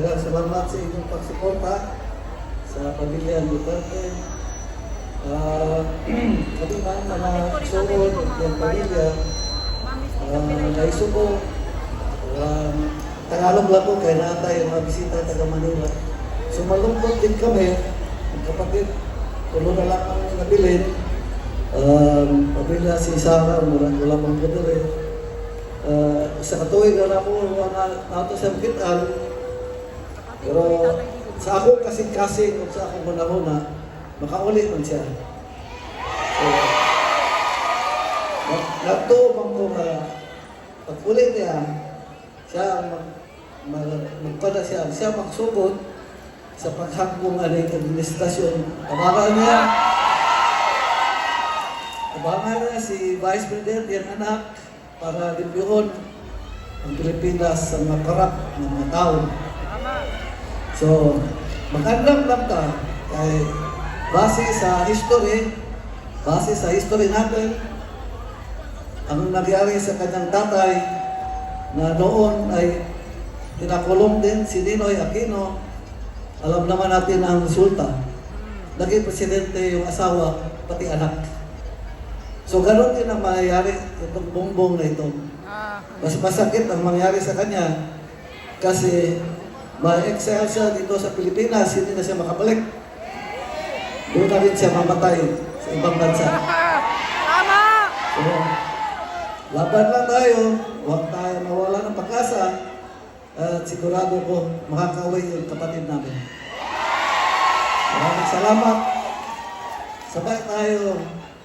daghang salamat sa inyong pagsuporta sa pamilya Duterte. Kami man mga sugod ng pamilya, naisubo. Tagalog lang po kaya natay mga bisita taga Manila. So malungkot din kami, kapatid, tulo na lang ang nabilin. Pamilya si Sarah, wala mong gadere. Sa katuwing na po, nato sa Bukidnon. Pero sa ako kasing-kasing, kung sa akong muna-muna, makauli man siya. So, nagtuubang ko pag-uli niya, siya magpada siya magsugod sa paghangkong aning administrasyon. Abangan niya si Vice President yan anak para libyuon ang Pilipinas sa mga karap ng mga tao. So, magandang lang ka kay base sa history natin, ang nangyari sa kanyang tatay na noon ay tinakulong din si Ninoy Aquino. Alam naman natin ang resulta. Naging presidente yung asawa, pati anak. So ganoon din ang mangyayari itong bongbong na ito. Mas masakit ang mangyayari sa kanya kasi ma-exile siya dito sa Pilipinas, hindi na siya makabalik. Doon na rin siya mamatay sa ibang bansa. Tama! So, laban lang tayo, huwag tayo mawala ng pag-asa at sigurado ko makakauwi yung kapatid namin. Maraming salamat. Sabay tayo.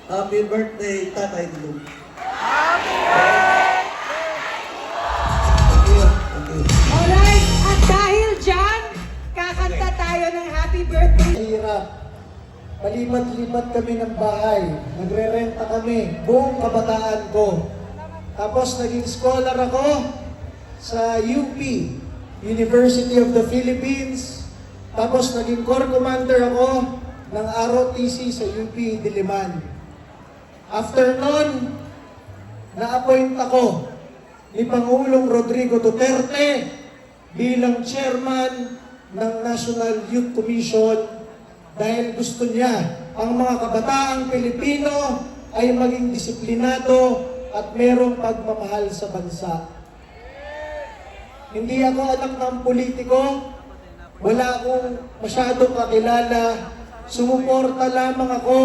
Happy birthday, Tatay Digong. Happy birthday! Thank you. Alright, at dahil dyan, kakanta tayo ng happy birthday. Hirap. Palipat-lipat kami ng bahay. Nagre-renta kami. Buong kabataan ko. Tapos naging scholar ako sa UP, University of the Philippines. Tapos naging corps commander ako ng ROTC sa UP Diliman. After nun, na-appoint ako ni Pangulong Rodrigo Duterte bilang chairman ng National Youth Commission dahil gusto niya ang mga kabataang Pilipino ay maging disiplinado at merong pagmamahal sa bansa. Hindi ako anak ng politiko, wala akong masyadong kakilala, sumuporta lamang ako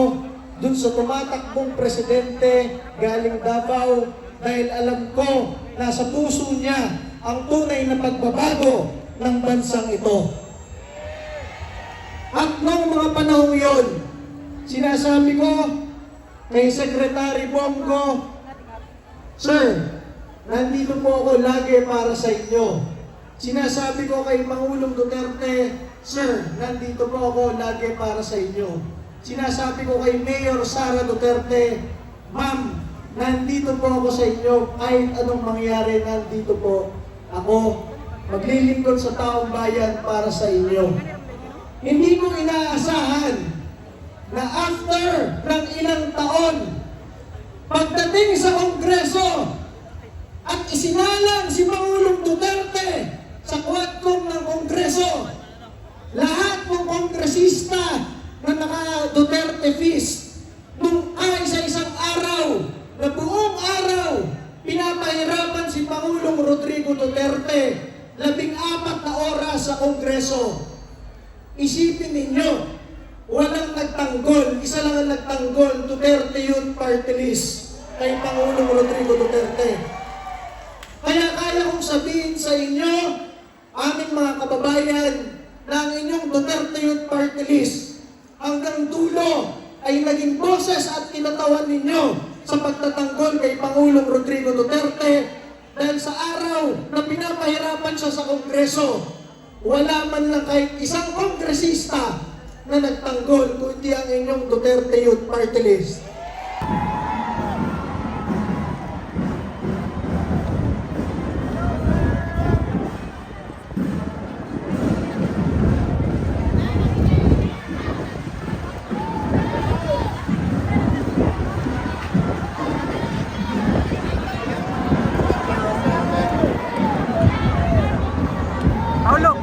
dun sa tumatakbong presidente galing Davao dahil alam ko na sa puso niya ang tunay na pagbabago ng bansang ito. At noong mga panahon yon, sinasabi ko kay Secretary Bongo, Sir, nandito po ako lagi para sa inyo. Sinasabi ko kay Pangulong Duterte, Sir, nandito po ako lagi para sa inyo. Sinasabi ko kay Mayor Sara Duterte, Ma'am, nandito po ako sa inyo. Kahit anong mangyari, nandito po ako. Maglilingkod sa taong bayan para sa inyo. Hindi ko inaasahan na after ng ilang taon, pagdating sa Kongreso at isinalang si Pangulong Duterte sa quadcom ng Kongreso, lahat ng kongresista na naka-Duterte feast, nung sa isang araw, na buong araw, pinapahirapan si Pangulong Rodrigo Duterte 14 na oras sa Kongreso. Isipin ninyo, walang nagtanggol, isa lang ang nagtanggol, Duterte Youth Party List, kay Pangulong Rodrigo Duterte. Kaya kaya kong sabihin sa inyo, aming mga kababayan, na ang inyong Duterte Youth Party List hanggang dulo ay naging boses at kinatawan ninyo sa pagtatanggol kay Pangulong Rodrigo Duterte dahil sa araw na pinapahirapan siya sa Kongreso, wala man lang kahit isang kongresista na nagtanggol kundi ang inyong Duterte Youth Party List. Paulo!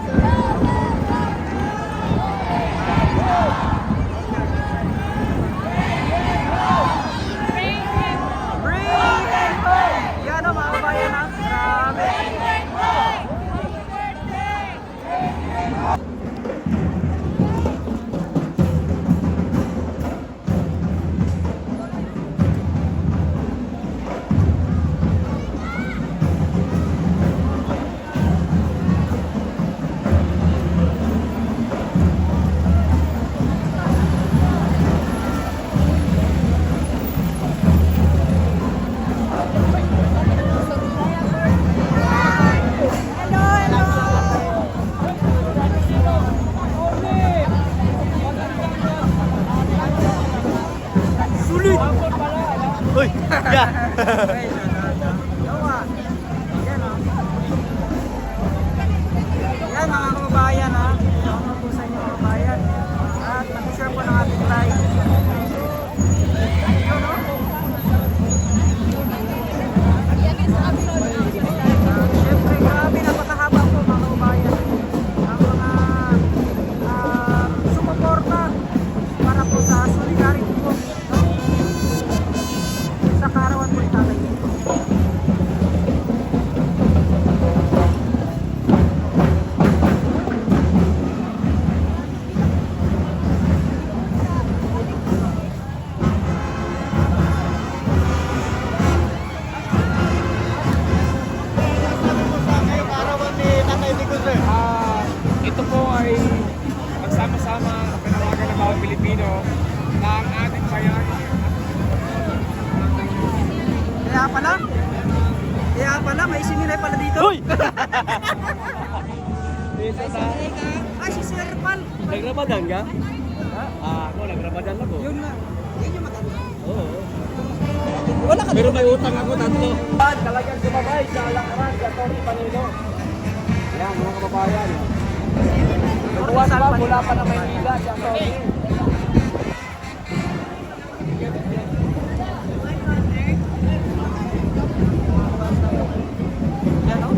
Yan mga kababayan ha. Shout out po sa inyo mga kababayan. At mag-share po ng ating live. Yun o. Siyempre grabe napakahaba po mga kababayan. Ang mga sumuporta para po sa solidarity po. No? Sa karawan po ni Tatay Lito. Ito po ay magsama-sama panawagan ng bawat Pilipino na ang ating bayani. Kaya pala, may siminay pala dito. Uy! Ay, si Sir Pal. Nagramadan ka? Ako, nagramadan ako. Yun nga. Yun yung maganda. Oo. Wala ka Pero may utang ako tatlo. Talagang sumabay sa lakaran sa Tony Panilo. Yan, mga kababayan. Nagbuwan pa, mula pa na Maynila si Tony. Yan o.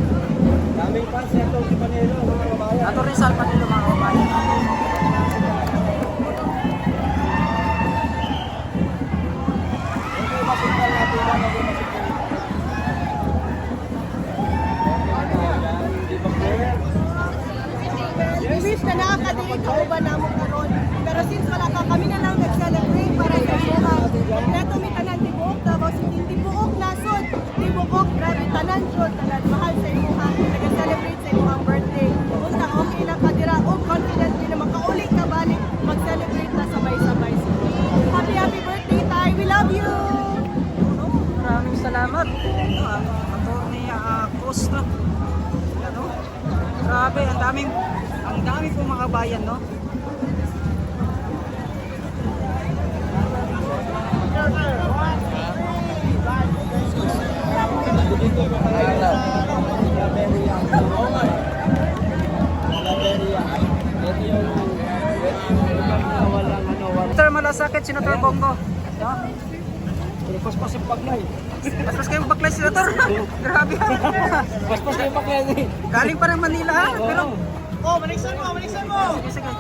Daming pa si Tony Panilo, mga kababayan. Ato rin sa Panilo mga kababayan. Okay, masikal natin lang ako masikal. Di ba clear? Wish na nakakadili ka uban na mo karon. Pero since wala ka, kami na lang nag-celebrate para sa Suha. Neto mi tanan tibuok, Davao City, tibuok nasod, tibuok, grabe tanan jud, tanan mahal sa imuha. Nag-celebrate sa imuhang birthday. Unta okay lang ka dira, og confident din na makauli ka balik, mag-celebrate na sabay-sabay. Happy happy birthday, Tay. We love you. No, maraming salamat. Ito, Atty. Costa. Ano? Grabe, ang dami po mga kabayan, no? Senator Malasakit, Senator Bongo. No? Paspas yung paglay. Paspas kayong baklay, Senator. Grabe ha. Paspas yung paglay. Galing pa ng Manila ha. Pero, Maniksan mo. sige, sige.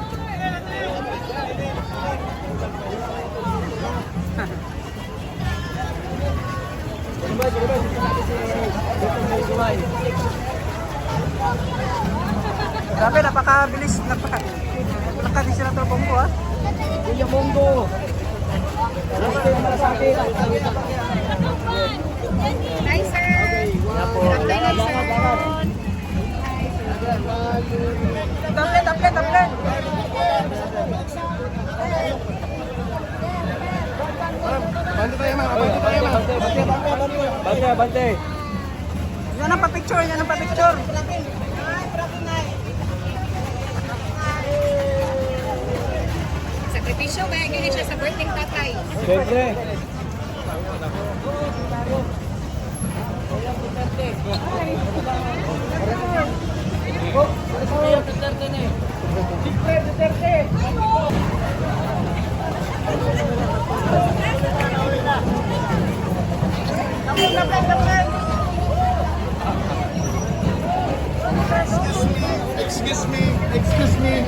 Grabe, napakabilis. Napaka din Senator Bongo ha. Kuya Bongo. Hi, sir. Tablet. Bante. Yan ang pa-picture. Sakripisyo, kaya ganyan siya sa birthday tatay. Siyempre. Excuse me.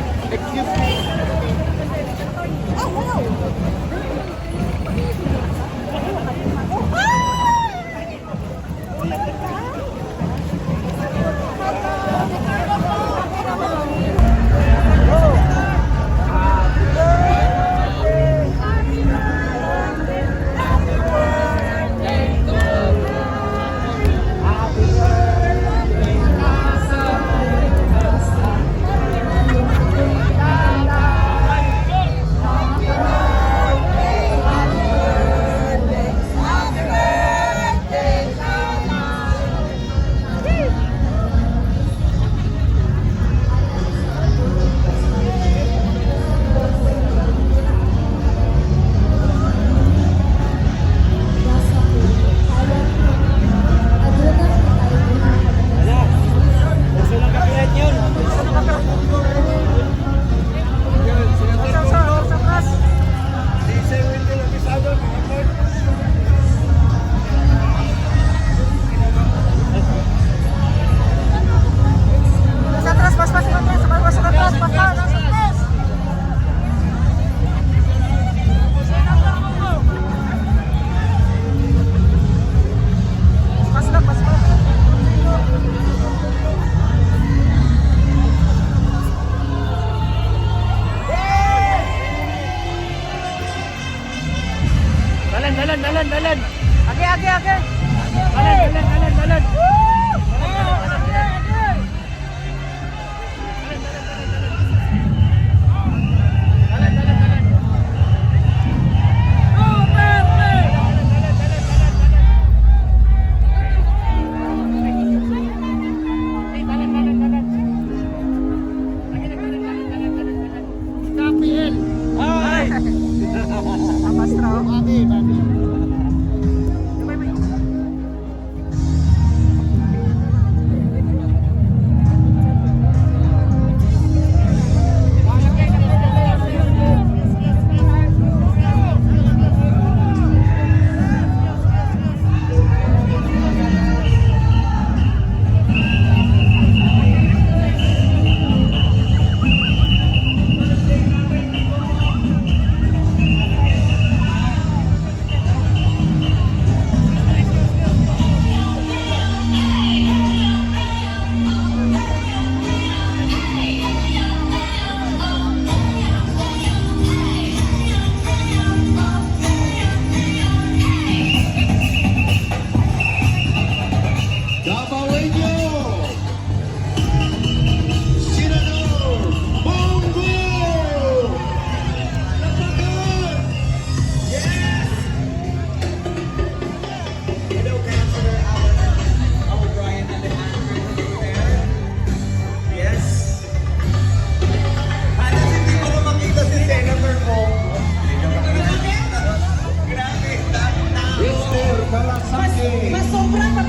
Galasaki. Mas sobra pa